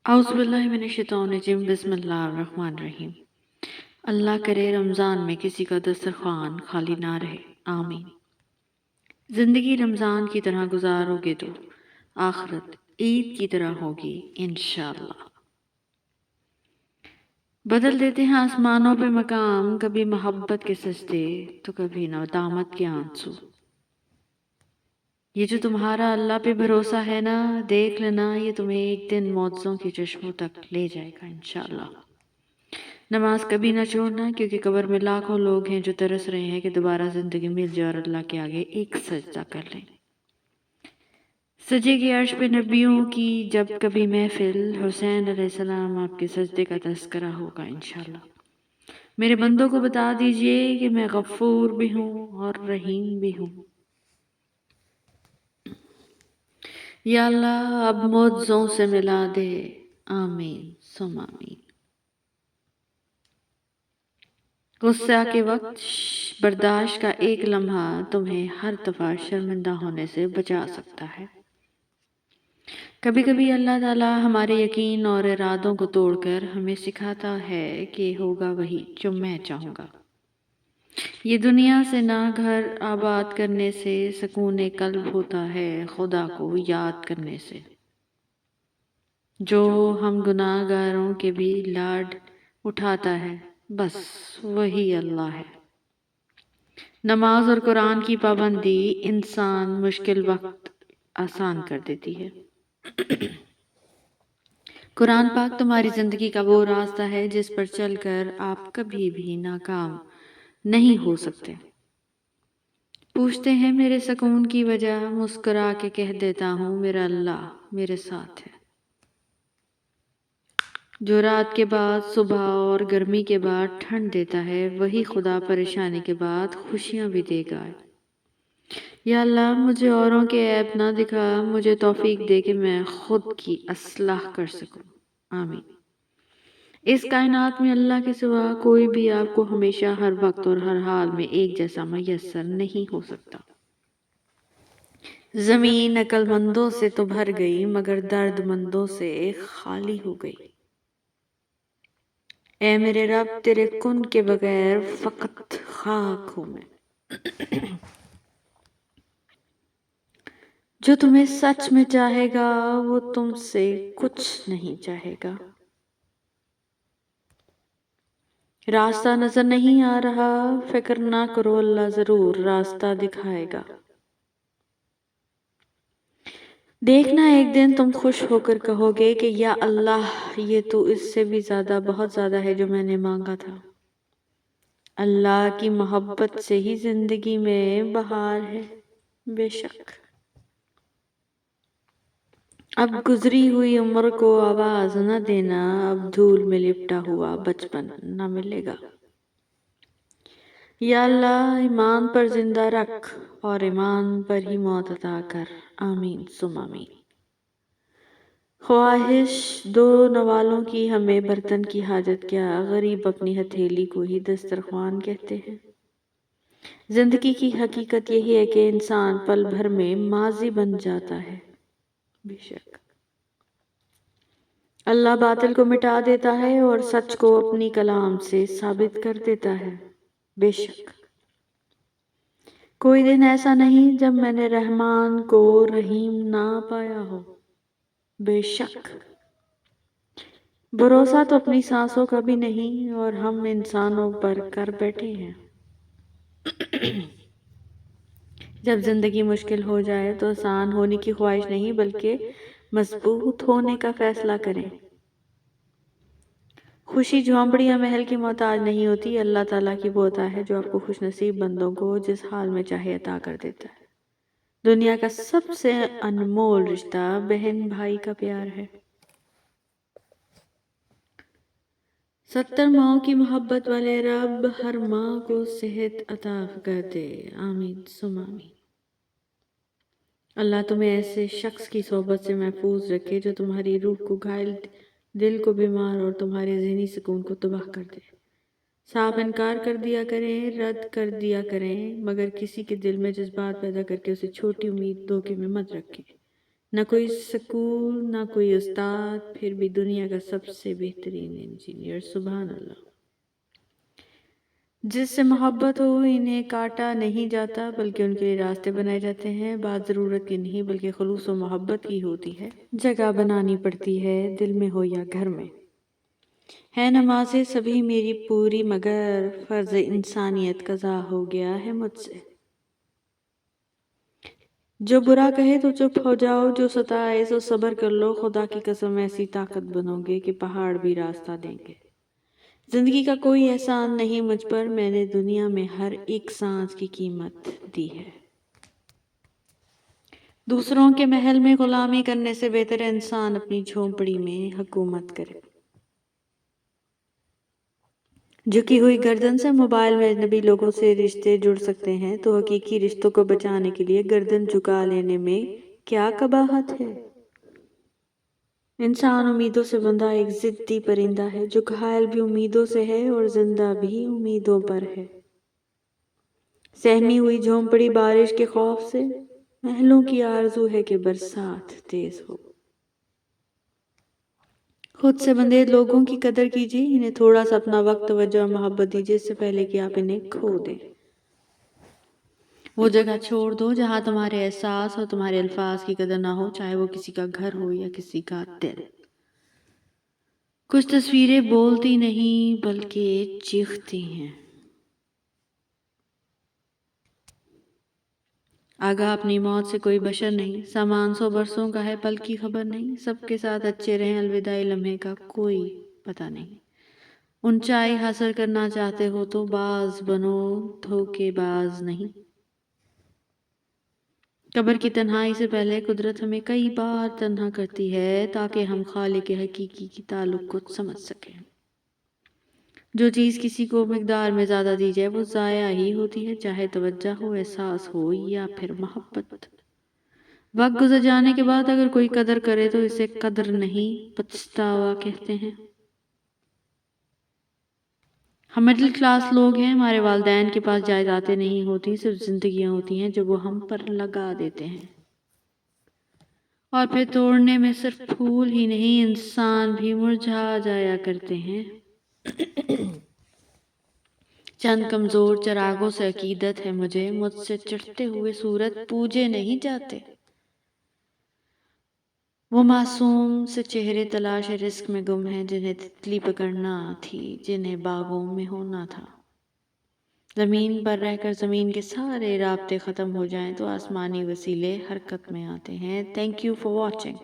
اعوذ باللہ من الشیطان الرجیم بسم اللہ الرحمن الرحیم۔ اللہ کرے رمضان میں کسی کا دسترخوان خالی نہ رہے، آمین۔ زندگی رمضان کی طرح گزارو گے تو آخرت عید کی طرح ہوگی انشاءاللہ۔ بدل دیتے ہیں آسمانوں پہ مقام، کبھی محبت کے سجدے تو کبھی ندامت کے آنسو۔ یہ جو تمہارا اللہ پہ بھروسہ ہے نا، دیکھ لینا یہ تمہیں ایک دن معجزوں کی چشموں تک لے جائے گا انشاءاللہ۔ نماز کبھی نہ چھوڑنا، کیونکہ قبر میں لاکھوں لوگ ہیں جو ترس رہے ہیں کہ دوبارہ زندگی مل جائے اور اللہ کے آگے ایک سجدہ کر لیں۔ سجے گی عرش پہ نبیوں کی جب کبھی محفل، حسین علیہ السلام آپ کے سجدے کا تذکرہ ہوگا انشاءاللہ۔ میرے بندوں کو بتا دیجئے کہ میں غفور بھی ہوں اور رحیم بھی ہوں۔ یا اللہ اب معجزوں سے ملا دے، آمین ثم آمین۔ غصہ کے وقت برداشت کا ایک لمحہ تمہیں ہر دفعہ شرمندہ ہونے سے بچا سکتا ہے۔ کبھی کبھی اللہ تعالیٰ ہمارے یقین اور ارادوں کو توڑ کر ہمیں سکھاتا ہے کہ ہوگا وہی جو میں چاہوں گا۔ یہ دنیا سے نہ گھر آباد کرنے سے سکون قلب ہوتا ہے، خدا کو یاد کرنے سے۔ جو ہم گناہ گاروں کے بھی لاڈ اٹھاتا ہے، بس وہی اللہ ہے۔ نماز اور قرآن کی پابندی انسان مشکل وقت آسان کر دیتی ہے۔ قرآن پاک تمہاری زندگی کا وہ راستہ ہے جس پر چل کر آپ کبھی بھی ناکام نہیں ہو سکتے۔ پوچھتے ہیں میرے سکون کی وجہ، مسکرا کے کہہ دیتا ہوں میرا اللہ میرے ساتھ ہے۔ جو رات کے بعد صبح اور گرمی کے بعد ٹھنڈ دیتا ہے، وہی خدا پریشانی کے بعد خوشیاں بھی دے گا۔ یا اللہ مجھے اوروں کے عیب نہ دکھا، مجھے توفیق دے کہ میں خود کی اصلاح کر سکوں، آمین۔ اس کائنات میں اللہ کے سوا کوئی بھی آپ کو ہمیشہ ہر وقت اور ہر حال میں ایک جیسا میسر نہیں ہو سکتا۔ زمین عقل مندوں سے تو بھر گئی مگر درد مندوں سے خالی ہو گئی۔ اے میرے رب تیرے کن کے بغیر فقط خاک ہوں میں۔ جو تمہیں سچ میں چاہے گا وہ تم سے کچھ نہیں چاہے گا۔ راستہ نظر نہیں آ رہا، فکر نہ کرو اللہ ضرور راستہ دکھائے گا۔ دیکھنا ایک دن تم خوش ہو کر کہو گے کہ یا اللہ یہ تو اس سے بھی زیادہ بہت زیادہ ہے جو میں نے مانگا تھا۔ اللہ کی محبت سے ہی زندگی میں بہار ہے بے شک۔ اب گزری ہوئی عمر کو آواز نہ دینا، اب دھول میں لپٹا ہوا بچپن نہ ملے گا۔ یا اللہ ایمان پر زندہ رکھ اور ایمان پر ہی موت عطا کر، آمین ثم آمین۔ خواہش دو نوالوں کی ہمیں برتن کی حاجت کیا، غریب اپنی ہتھیلی کو ہی دسترخوان کہتے ہیں۔ زندگی کی حقیقت یہی ہے کہ انسان پل بھر میں ماضی بن جاتا ہے، بے شک۔ اللہ باطل کو مٹا دیتا ہے اور سچ کو اپنی کلام سے ثابت کر دیتا ہے، بے شک۔ کوئی دن ایسا نہیں جب میں نے رحمان کو رحیم نہ پایا ہو، بے شک۔ بھروسہ تو اپنی سانسوں کا بھی نہیں اور ہم انسانوں پر کر بیٹھے ہیں۔ جب زندگی مشکل ہو جائے تو آسان ہونے کی خواہش نہیں بلکہ مضبوط ہونے کا فیصلہ کریں۔ خوشی جھونپڑی یا محل کی محتاج نہیں ہوتی، اللہ تعالیٰ کی وہ عطا ہے جو آپ کو خوش نصیب بندوں کو جس حال میں چاہے عطا کر دیتا ہے۔ دنیا کا سب سے انمول رشتہ بہن بھائی کا پیار ہے۔ 70 ماؤں کی محبت والے رب ہر ماں کو صحت عطا کر دے، آمین ثم آمین۔ اللہ تمہیں ایسے شخص کی صحبت سے محفوظ رکھے جو تمہاری روح کو گھائل، دل کو بیمار اور تمہارے ذہنی سکون کو تباہ کر دے۔ صاف انکار کر دیا کریں، رد کر دیا کریں، مگر کسی کے دل میں جذبات پیدا کر کے اسے چھوٹی امید دھوکے میں مت رکھیں۔ نہ کوئی سکول نہ کوئی استاد، پھر بھی دنیا کا سب سے بہترین انجینئر۔ سبحان اللہ۔ جس سے محبت ہو انہیں کاٹا نہیں جاتا بلکہ ان کے لیے راستے بنائے جاتے ہیں۔ بات ضرورت کی نہیں بلکہ خلوص و محبت کی ہوتی ہے۔ جگہ بنانی پڑتی ہے دل میں ہو یا گھر میں۔ ہے نمازیں سبھی میری پوری مگر فرض انسانیت قضا ہو گیا ہے مجھ سے۔ جو برا کہے تو چپ ہو جاؤ، جو ستائے سو صبر کر لو، خدا کی قسم ایسی طاقت بنو گے کہ پہاڑ بھی راستہ دیں گے۔ زندگی کا کوئی احسان نہیں مجھ پر، میں نے دنیا میں ہر ایک سانس کی قیمت دی ہے۔ دوسروں کے محل میں غلامی کرنے سے بہتر ہے انسان اپنی جھونپڑی میں حکومت کرے۔ جھکی ہوئی گردن سے موبائل میں اجنبی لوگوں سے رشتے جڑ سکتے ہیں تو حقیقی رشتوں کو بچانے کے لیے گردن جھکا لینے میں کیا قباحت ہے؟ انسان امیدوں سے بندھا ایک ضدی پرندہ ہے جو گھائل بھی امیدوں سے ہے اور زندہ بھی امیدوں پر ہے۔ سہمی ہوئی جھونپڑی بارش کے خوف سے، محلوں کی آرزو ہے کہ برسات تیز ہو۔ خود سے بندھے لوگوں کی قدر کیجیے، انہیں تھوڑا سا اپنا وقت، توجہ اور محبت دیجیے اس سے پہلے کہ آپ انہیں کھو دیں۔ وہ جگہ چھوڑ دو جہاں تمہارے احساس اور تمہارے الفاظ کی قدر نہ ہو، چاہے وہ کسی کا گھر ہو یا کسی کا دل۔ کچھ تصویریں بولتی نہیں بلکہ چیختی ہیں۔ آگاہ اپنی موت سے کوئی بشر نہیں، سامان 100 برسوں کا ہے پل کی خبر نہیں، سب کے ساتھ اچھے رہیں الوداعی لمحے کا کوئی پتہ نہیں۔ اونچائی حاصل کرنا چاہتے ہو تو باز بنو، دھوکے باز نہیں۔ قبر کی تنہائی سے پہلے قدرت ہمیں کئی بار تنہا کرتی ہے تاکہ ہم خالق حقیقی کی تعلق کو سمجھ سکیں۔ جو چیز کسی کو مقدار میں زیادہ دی جائے وہ ضائع ہی ہوتی ہے، چاہے توجہ ہو، احساس ہو یا پھر محبت۔ وقت گزر جانے کے بعد اگر کوئی قدر کرے تو اسے قدر نہیں پچھتاوا کہتے ہیں۔ ہم مڈل کلاس لوگ ہیں، ہمارے والدین کے پاس جائیدادیں نہیں ہوتی، صرف زندگیاں ہوتی ہیں جو وہ ہم پر لگا دیتے ہیں، اور پھر توڑنے میں صرف پھول ہی نہیں انسان بھی مرجھا جایا کرتے ہیں۔ چند کمزور چراغوں سے عقیدت ہے مجھ سے چڑھتے ہوئے سورج پوجے نہیں جاتے۔ وہ معصوم سے چہرے تلاش رزق میں گم ہیں جنہیں تتلی پکڑنا تھی، جنہیں باغوں میں ہونا تھا۔ زمین پر رہ کر زمین کے سارے رابطے ختم ہو جائیں تو آسمانی وسیلے حرکت میں آتے ہیں۔ Thank you for watching.